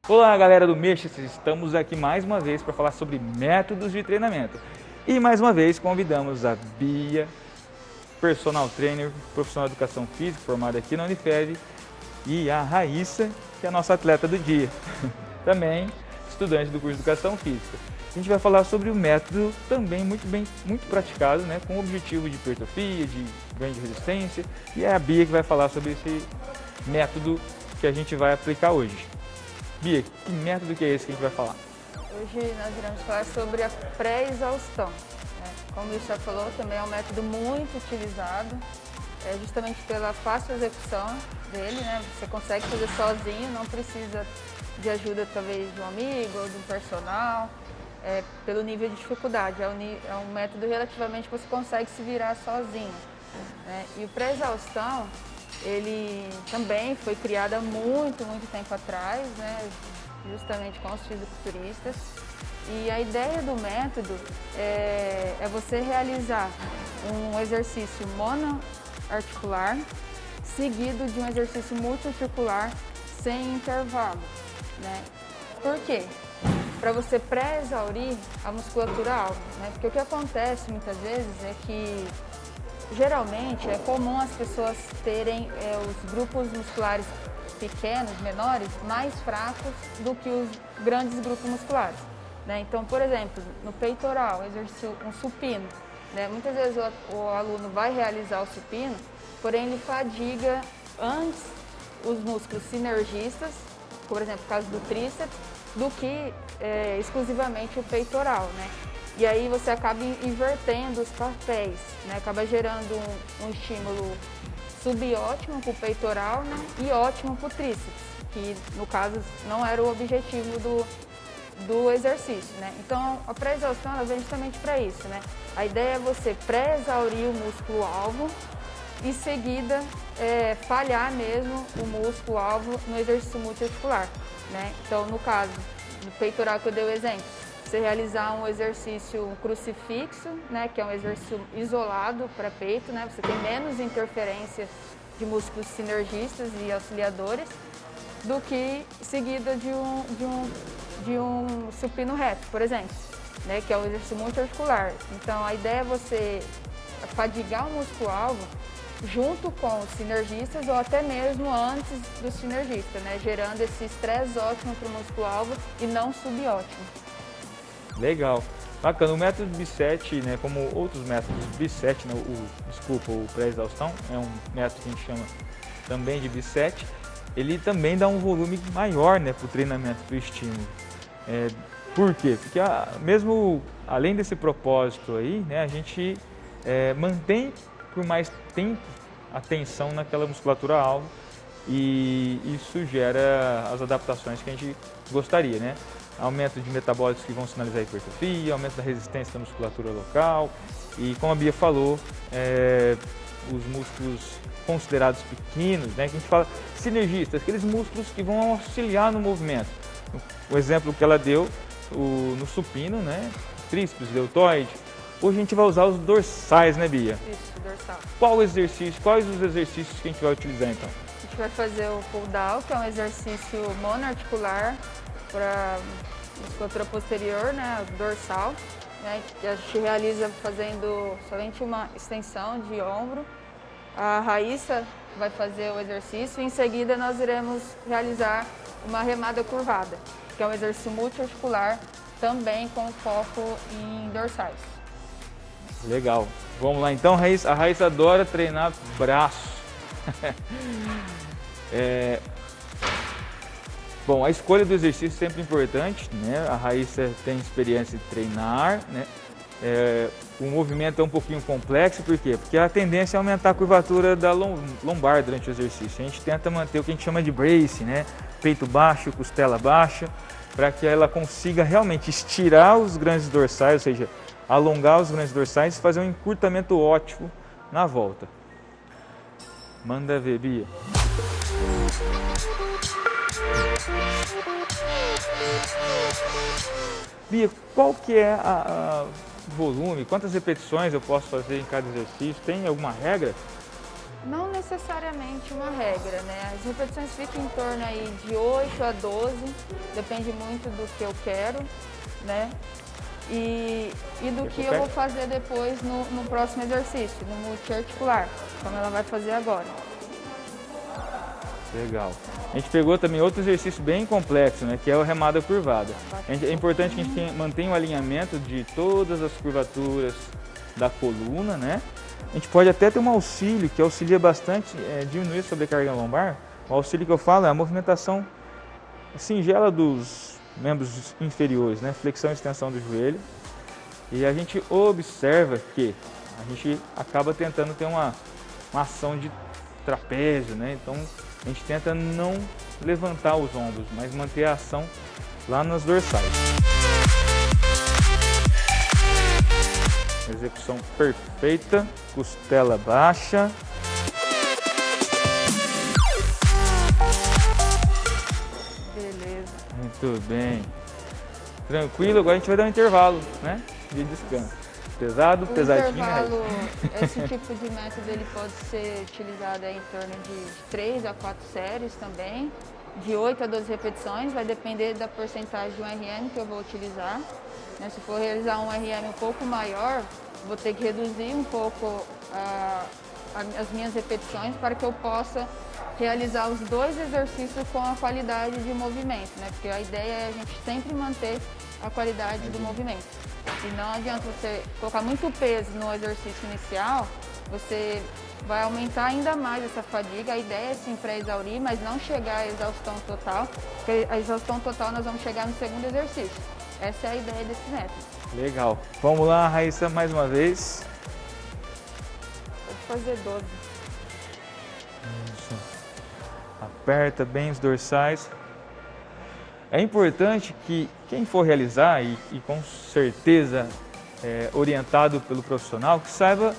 Olá galera do Mexas, estamos aqui mais uma vez para falar sobre métodos de treinamento. E mais uma vez convidamos a Bia, personal trainer, profissional de educação física, formada aqui na Unifev, e a Raíssa, que é a nossa atleta do dia, também estudante do curso de educação física. A gente vai falar sobre o método também muito praticado, né, com o objetivo de hipertrofia, de ganho de resistência, e é a Bia que vai falar sobre esse método que a gente vai aplicar hoje. Bia, que método que é esse que a gente vai falar? Hoje nós iremos falar sobre a pré-exaustão. Né? Como o já falou, também é um método muito utilizado, justamente pela fácil execução dele, né? Você consegue fazer sozinho, não precisa de ajuda talvez de um amigo ou de um personal, pelo nível de dificuldade. É um método relativamente que você consegue se virar sozinho. Né? E o pré-exaustão, ele também foi criado há muito tempo atrás, né, justamente com os fisiculturistas. E a ideia do método é você realizar um exercício monoarticular seguido de um exercício multiarticular sem intervalo. Né? Por quê? Para você pré-exaurir a musculatura-alvo. Né? Porque o que acontece muitas vezes é que geralmente é comum as pessoas terem os grupos musculares pequenos, menores, mais fracos do que os grandes grupos musculares. Né? Então, por exemplo, no peitoral, exercício um supino. Né? Muitas vezes o aluno vai realizar o supino, porém ele fadiga antes os músculos sinergistas, por exemplo, no caso do tríceps, do que exclusivamente o peitoral. Né? E aí você acaba invertendo os papéis, né? Acaba gerando um estímulo subótimo para o peitoral, né? E ótimo para o tríceps, que no caso não era o objetivo do exercício. Né? Então a pré-exaustão ela vem justamente para isso. Né? A ideia é você pré-exaurir o músculo-alvo e em seguida falhar mesmo o músculo-alvo no exercício multiarticular. Né? Então no caso do peitoral que eu dei o exemplo, você realizar um exercício crucifixo, né, que é um exercício isolado para peito, né, você tem menos interferência de músculos sinergistas e auxiliadores do que seguida de um supino reto, por exemplo, né, que é um exercício multiarticular. Então a ideia é você fadigar o músculo-alvo junto com os sinergistas ou até mesmo antes do sinergista, né, gerando esse estresse ótimo para o músculo-alvo e não subótimo. Legal, bacana. O método BSET, né, como outros métodos, BSET, né, o pré-exaustão, é um método que a gente chama também de BSET, ele também dá um volume maior, né, para o treinamento, para o estímulo. Por quê? Porque mesmo além desse propósito aí, né, a gente mantém por mais tempo a tensão naquela musculatura-alvo e isso gera as adaptações que a gente gostaria, né? Aumento de metabólitos que vão sinalizar a hipertrofia, aumento da resistência da musculatura local e, como a Bia falou, os músculos considerados pequenos, né, que a gente fala sinergistas, aqueles músculos que vão auxiliar no movimento. O exemplo que ela deu no supino, né, tríceps, deltoide. Hoje a gente vai usar os dorsais, né, Bia? Isso, dorsal. Quais os exercícios que a gente vai utilizar então? A gente vai fazer o pull down, que é um exercício monoarticular para musculatura posterior, né, dorsal, né, que a gente realiza fazendo somente uma extensão de ombro. A Raíssa vai fazer o exercício e em seguida nós iremos realizar uma remada curvada, que é um exercício multiarticular também com foco em dorsais. Legal. Vamos lá então, Raíssa. A Raíssa adora treinar braço. Bom, a escolha do exercício é sempre importante, né? A Raíssa tem experiência em treinar, né? O movimento é um pouquinho complexo, por quê? Porque a tendência é aumentar a curvatura da lombar durante o exercício. A gente tenta manter o que a gente chama de brace, né? Peito baixo, costela baixa, para que ela consiga realmente estirar os grandes dorsais, ou seja, alongar os grandes dorsais e fazer um encurtamento ótimo na volta. Manda ver, Bia. Bia, qual que é o volume, quantas repetições eu posso fazer em cada exercício? Tem alguma regra? Não necessariamente uma regra, né? As repetições ficam em torno aí de 8 a 12, depende muito do que eu quero, né? E do que eu vou fazer depois no próximo exercício, no multiarticular, como ela vai fazer agora. Legal. A gente pegou também outro exercício bem complexo, né, que é o remada curvada. É importante que a gente mantenha o alinhamento de todas as curvaturas da coluna, né? A gente pode até ter um auxílio que auxilia bastante diminuir a sobrecarga lombar. O auxílio que eu falo é a movimentação singela dos membros inferiores, né? Flexão e extensão do joelho. E a gente observa que a gente acaba tentando ter uma ação de trapézio, né? Então a gente tenta não levantar os ombros, mas manter a ação lá nas dorsais. Execução perfeita, costela baixa. Beleza. Muito bem. Tranquilo, agora a gente vai dar um intervalo, né? De descanso. Pesado, pesadinho. Esse tipo de método ele pode ser utilizado em torno de 3 a 4 séries também, de 8 a 12 repetições, vai depender da porcentagem de um RM que eu vou utilizar. Né? Se for realizar um RM um pouco maior, vou ter que reduzir um pouco as minhas repetições para que eu possa realizar os dois exercícios com a qualidade de movimento, né? Porque a ideia é a gente sempre manter a qualidade do movimento. E não adianta você colocar muito peso no exercício inicial, você vai aumentar ainda mais essa fadiga. A ideia é sim para exaurir, mas não chegar à exaustão total, porque a exaustão total nós vamos chegar no segundo exercício. Essa é a ideia desse método. Legal. Vamos lá, Raíssa, mais uma vez. Pode fazer 12. Isso. Aperta bem os dorsais. É importante que quem for realizar, e com certeza orientado pelo profissional, que saiba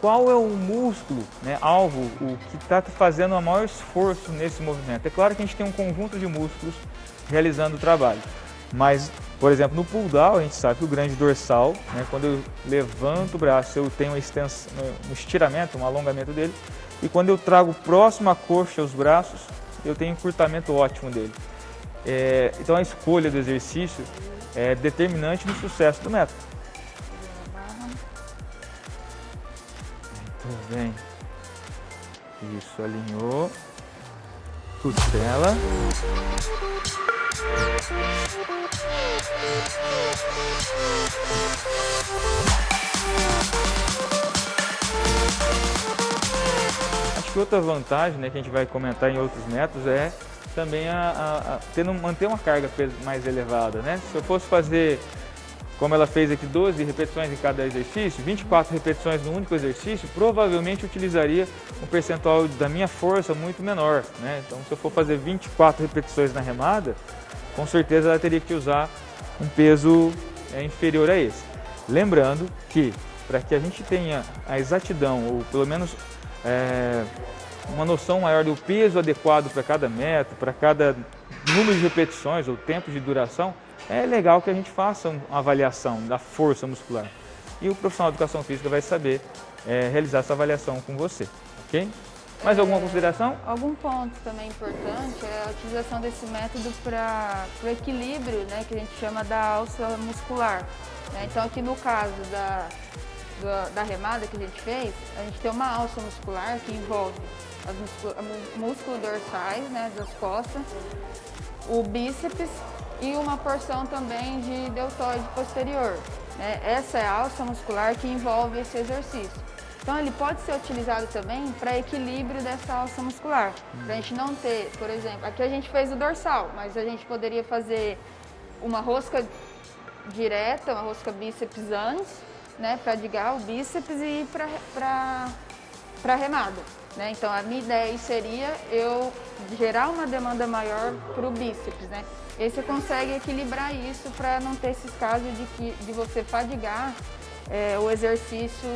qual é o músculo, né, alvo, o que está fazendo o maior esforço nesse movimento. É claro que a gente tem um conjunto de músculos realizando o trabalho, mas, por exemplo, no pull down a gente sabe que o grande dorsal, né, quando eu levanto o braço, eu tenho uma extensão, um estiramento, um alongamento dele, e quando eu trago próximo à coxa os braços, eu tenho um encurtamento ótimo dele. Então a escolha do exercício é determinante no sucesso do método. Muito bem. Isso, alinhou. Costela. Acho que outra vantagem, né, que a gente vai comentar em outros métodos é também manter uma carga mais elevada, né? Se eu fosse fazer, como ela fez aqui, 12 repetições em cada exercício, 24 repetições no único exercício, provavelmente utilizaria um percentual da minha força muito menor, né? Então, se eu for fazer 24 repetições na remada, com certeza ela teria que usar um peso inferior a esse. Lembrando que, para que a gente tenha a exatidão, ou pelo menos uma noção maior do peso adequado para cada método, para cada número de repetições ou tempo de duração, é legal que a gente faça uma avaliação da força muscular. E o profissional de educação física vai saber realizar essa avaliação com você, ok? Mais alguma consideração? Algum ponto também importante é a utilização desse método para o equilíbrio, né, que a gente chama da alça muscular. Né? Então aqui no caso da remada que a gente fez, a gente tem uma alça muscular que envolve os músculos dorsais, né, das costas, o bíceps e uma porção também de deltoide posterior. Né? Essa é a alça muscular que envolve esse exercício. Então ele pode ser utilizado também para equilíbrio dessa alça muscular. Para a gente não ter, por exemplo, aqui a gente fez o dorsal, mas a gente poderia fazer uma rosca direta, uma rosca bíceps antes, né, para adigar o bíceps e ir para remada. Né? Então a minha ideia seria eu gerar uma demanda maior para o bíceps. Né? E você consegue equilibrar isso para não ter esses casos de você fadigar o exercício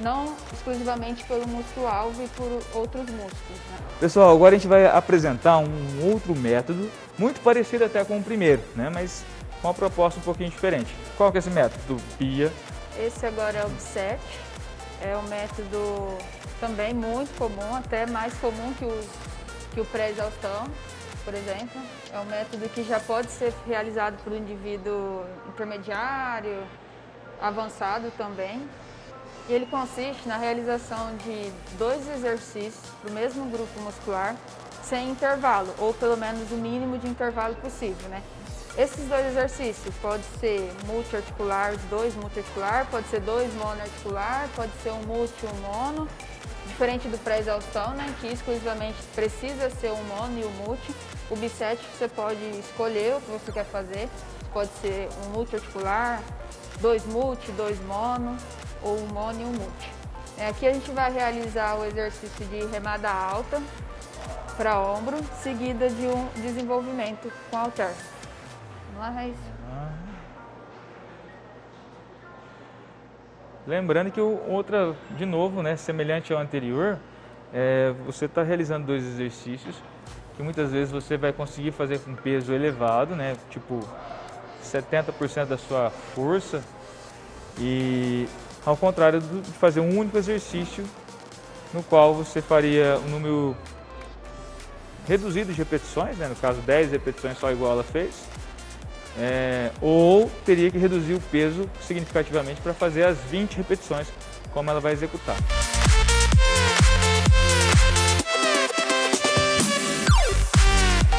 não exclusivamente pelo músculo-alvo e por outros músculos. Né? Pessoal, agora a gente vai apresentar um outro método, muito parecido até com o primeiro, né? Mas com uma proposta um pouquinho diferente. Qual que é esse método, Bia? Esse agora é o B7, é o método também muito comum, até mais comum que o pré-exaustão, por exemplo. É um método que já pode ser realizado por um indivíduo intermediário, avançado também. E ele consiste na realização de 2 exercícios para o mesmo grupo muscular, sem intervalo, ou pelo menos o mínimo de intervalo possível, né? Esses 2 exercícios pode ser multiarticular, 2 multiarticular, pode ser 2 monoarticular, pode ser um multi e um mono, diferente do pré-exaustão, né, que exclusivamente precisa ser um mono e um multi. O bisete você pode escolher o que você quer fazer, pode ser um multiarticular, 2 multi, 2 mono, ou um mono e um multi. Aqui a gente vai realizar o exercício de remada alta para ombro, seguida de um desenvolvimento com halter. Vamos lá, Raíssa. Lembrando que outra, de novo, né, semelhante ao anterior, você está realizando 2 exercícios que muitas vezes você vai conseguir fazer com peso elevado, né, tipo 70% da sua força, e ao contrário de fazer um único exercício no qual você faria um número reduzido de repetições, né, no caso 10 repetições só igual ela fez, ou teria que reduzir o peso significativamente para fazer as 20 repetições como ela vai executar.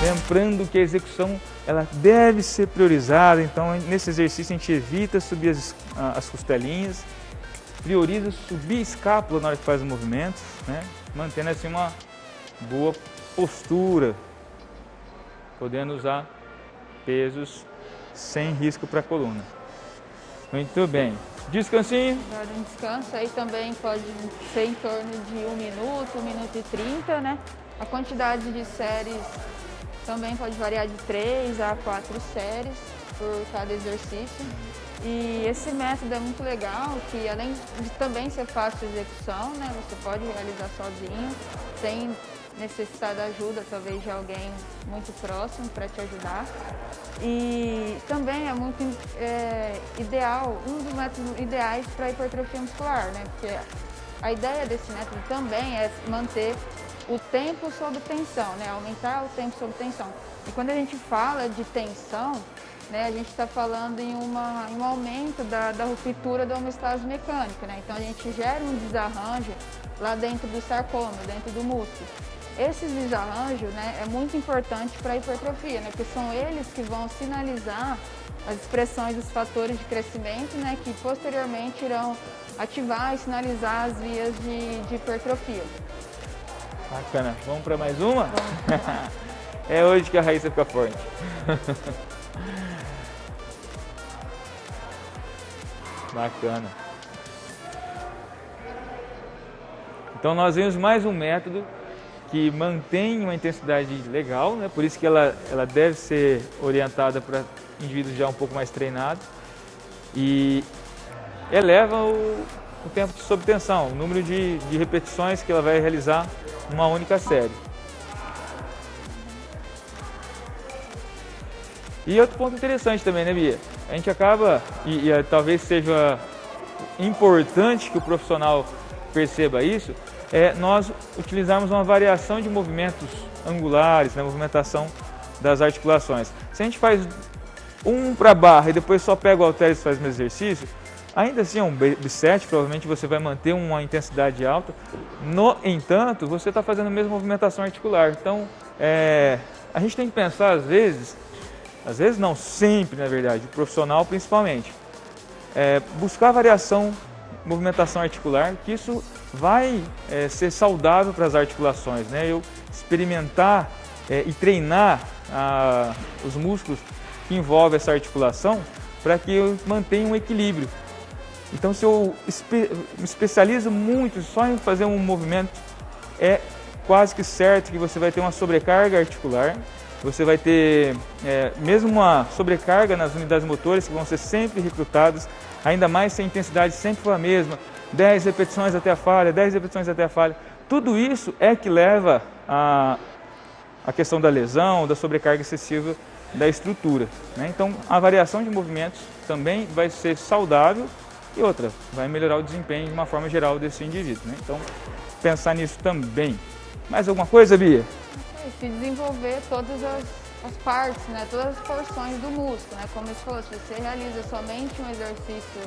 Lembrando que a execução ela deve ser priorizada, então nesse exercício a gente evita subir as costelinhas, prioriza subir a escápula na hora que faz os movimentos, né? Mantendo assim uma boa postura, podendo usar pesos sem risco para a coluna. Muito bem. Descansinho. Agora um descanso aí também pode ser em torno de 1 minuto, 1 minuto e 30, né? A quantidade de séries também pode variar de 3 a 4 séries por cada exercício. E esse método é muito legal, que além de também ser fácil de execução, né? Você pode realizar sozinho, sem necessitar da ajuda, talvez, de alguém muito próximo para te ajudar. E também é muito ideal, um dos métodos ideais para hipertrofia muscular, né? Porque a ideia desse método também é manter o tempo sob tensão, né? Aumentar o tempo sob tensão. E quando a gente fala de tensão, né, a gente está falando em um aumento da ruptura da homeostase mecânica, né? Então a gente gera um desarranjo lá dentro do sarcômero, dentro do músculo. Esses desarranjos, né, é muito importante para a hipertrofia, né, porque são eles que vão sinalizar as expressões dos fatores de crescimento, né, que posteriormente irão ativar e sinalizar as vias de hipertrofia. Bacana. Vamos para mais uma? É hoje que a Raíssa fica forte. Bacana. Então nós vemos mais um método que mantém uma intensidade legal, né? Por isso que ela deve ser orientada para indivíduos já um pouco mais treinados e eleva o tempo sob tensão, o número de repetições que ela vai realizar numa única série. E outro ponto interessante também, né, Bia? A gente acaba, e talvez seja importante que o profissional perceba isso, nós utilizarmos uma variação de movimentos angulares, na movimentação das articulações. Se a gente faz um para barra e depois só pega o halter e faz o mesmo exercício, ainda assim é um bisete, provavelmente você vai manter uma intensidade alta. No entanto, você está fazendo a mesma movimentação articular. Então, a gente tem que pensar às vezes não, sempre na verdade, o profissional principalmente, buscar variação, movimentação articular, que isso vai ser saudável para as articulações, né? Eu experimentar e treinar os músculos que envolvem essa articulação para que eu mantenha um equilíbrio. Então, se eu me especializo muito só em fazer um movimento, é quase que certo que você vai ter uma sobrecarga articular, você vai ter mesmo uma sobrecarga nas unidades motoras que vão ser sempre recrutadas, ainda mais se a intensidade sempre for a mesma, 10 repetições até a falha, 10 repetições até a falha. Tudo isso é que leva à questão da lesão, da sobrecarga excessiva da estrutura, né? Então, a variação de movimentos também vai ser saudável e outra, vai melhorar o desempenho de uma forma geral desse indivíduo, né? Então, pensar nisso também. Mais alguma coisa, Bia? Se desenvolver todas as partes, né? Todas as porções do músculo, né? Como você falou, se você realiza somente um exercício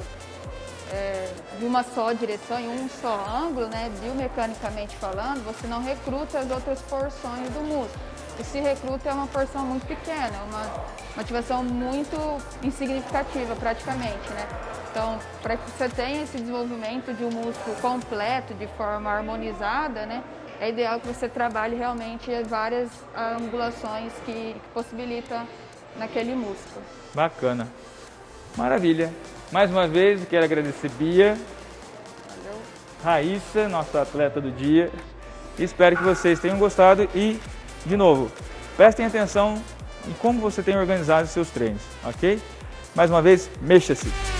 de uma só direção, em um só ângulo, né? Biomecanicamente falando, você não recruta as outras porções do músculo. E se recruta é uma porção muito pequena, uma ativação muito insignificativa praticamente, né? Então, para que você tenha esse desenvolvimento de um músculo completo, de forma harmonizada, né? É ideal que você trabalhe realmente várias angulações que possibilitam naquele músculo. Bacana. Maravilha. Mais uma vez, eu quero agradecer Bia, Valeu. Raíssa, nossa atleta do dia. Espero que vocês tenham gostado e, de novo, prestem atenção em como você tem organizado os seus treinos, ok? Mais uma vez, mexa-se!